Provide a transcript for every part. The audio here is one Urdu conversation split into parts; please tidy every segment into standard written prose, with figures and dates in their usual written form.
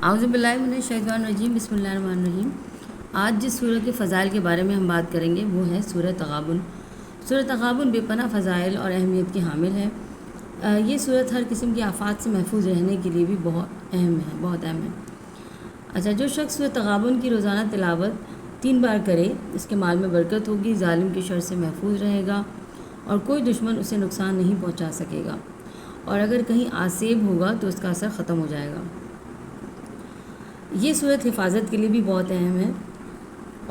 اعوذ باللہ من الشیطان الرجیم، بسم اللہ الرحمن الرحیم۔ آج جس سورہ کے فضائل کے بارے میں ہم بات کریں گے وہ ہے سورہ تغابن۔ سورہ تغابن بے پناہ فضائل اور اہمیت کی حامل ہے۔ یہ سورت ہر قسم کی آفات سے محفوظ رہنے کے لیے بھی بہت اہم ہے۔ اچھا، جو شخص سورہ تغابن کی روزانہ تلاوت 3 بار کرے اس کے مال میں برکت ہوگی، ظالم کی شر سے محفوظ رہے گا اور کوئی دشمن اسے نقصان نہیں پہنچا سکے گا، اور اگر کہیں آسیب ہوگا تو اس کا اثر ختم ہو جائے گا۔ یہ صورت حفاظت کے لیے بھی بہت اہم ہے،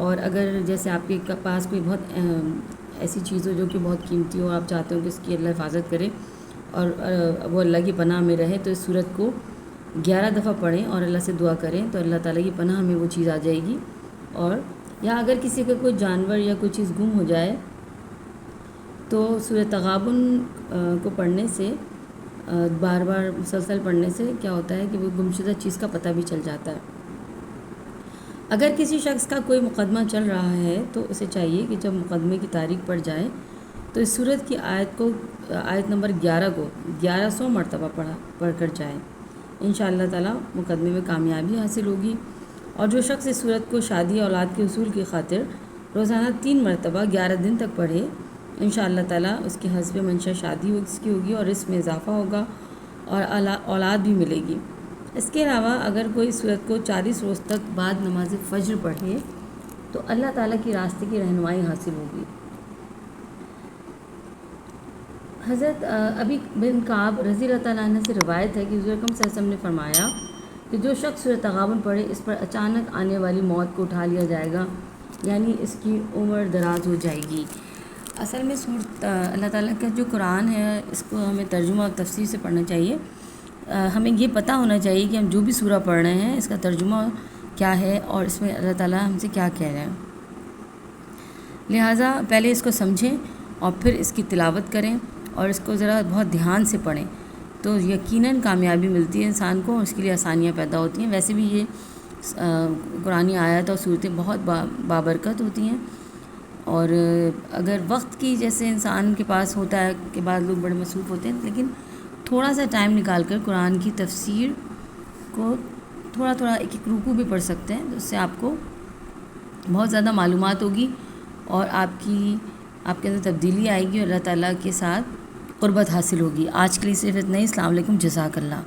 اور اگر جیسے آپ کے پاس کوئی بہت ایسی چیز ہو جو کہ بہت قیمتی ہو، آپ چاہتے ہو کہ اس کی اللہ حفاظت کرے اور وہ اللہ کی پناہ میں رہے، تو اس صورت کو 11 دفعہ پڑھیں اور اللہ سے دعا کریں تو اللہ تعالیٰ کی پناہ میں وہ چیز آ جائے گی۔ اور یا اگر کسی کا کوئی جانور یا کوئی چیز گم ہو جائے تو سورہ تغابن کو پڑھنے سے، بار بار مسلسل پڑھنے سے کیا ہوتا ہے کہ وہ گمشدہ چیز کا پتہ بھی چل جاتا ہے۔ اگر کسی شخص کا کوئی مقدمہ چل رہا ہے تو اسے چاہیے کہ جب مقدمے کی تاریخ پڑ جائے تو اس سورت کی آیت نمبر 11 کو 1100 مرتبہ پڑھ کر جائے، انشاءاللہ تعالیٰ مقدمے میں کامیابی حاصل ہوگی۔ اور جو شخص اس سورت کو شادی اولاد کے حصول کی خاطر روزانہ 3 مرتبہ 11 دن تک پڑھے، انشاءاللہ تعالیٰ اس کی حسب منشا شادی اس کی ہوگی اور اس میں اضافہ ہوگا اور اولاد بھی ملے گی۔ اس کے علاوہ اگر کوئی سورت کو 40 روز تک بعد نماز فجر پڑھے تو اللہ تعالیٰ کی راستے کی رہنمائی حاصل ہوگی۔ حضرت ابی بن کعب رضی اللہ تعالیٰ عنہ سے روایت ہے کہ حضور اکرم صلی اللہ علیہ وسلم نے فرمایا کہ جو شخص سورہ تغابن پڑھے اس پر اچانک آنے والی موت کو اٹھا لیا جائے گا، یعنی اس کی عمر دراز ہو جائے گی۔ اصل میں اللہ تعالیٰ کا جو قرآن ہے اس کو ہمیں ترجمہ اور تفسیر سے پڑھنا چاہیے۔ ہمیں یہ پتہ ہونا چاہیے کہ ہم جو بھی سورہ پڑھ رہے ہیں اس کا ترجمہ کیا ہے اور اس میں اللہ تعالیٰ ہم سے کیا کہہ رہے ہیں، لہٰذا پہلے اس کو سمجھیں اور پھر اس کی تلاوت کریں اور اس کو ذرا بہت دھیان سے پڑھیں تو یقیناً کامیابی ملتی ہے انسان کو اور اس کے لیے آسانیاں پیدا ہوتی ہیں۔ ویسے بھی یہ قرآنی آیات اور صورتیں بہت بابرکت ہوتی ہیں، اور اگر وقت کی جیسے انسان کے پاس ہوتا ہے کہ بعض لوگ بڑے مصروف ہوتے ہیں، لیکن تھوڑا سا ٹائم نکال کر قرآن کی تفسیر کو تھوڑا ایک رکوع بھی پڑھ سکتے ہیں تو اس سے آپ کو بہت زیادہ معلومات ہوگی اور آپ کے اندر تبدیلی آئے گی اور اللہ تعالیٰ کے ساتھ قربت حاصل ہوگی۔ آج کے لیے صرف اتنا ہی۔ السلام علیکم، جزاک اللہ۔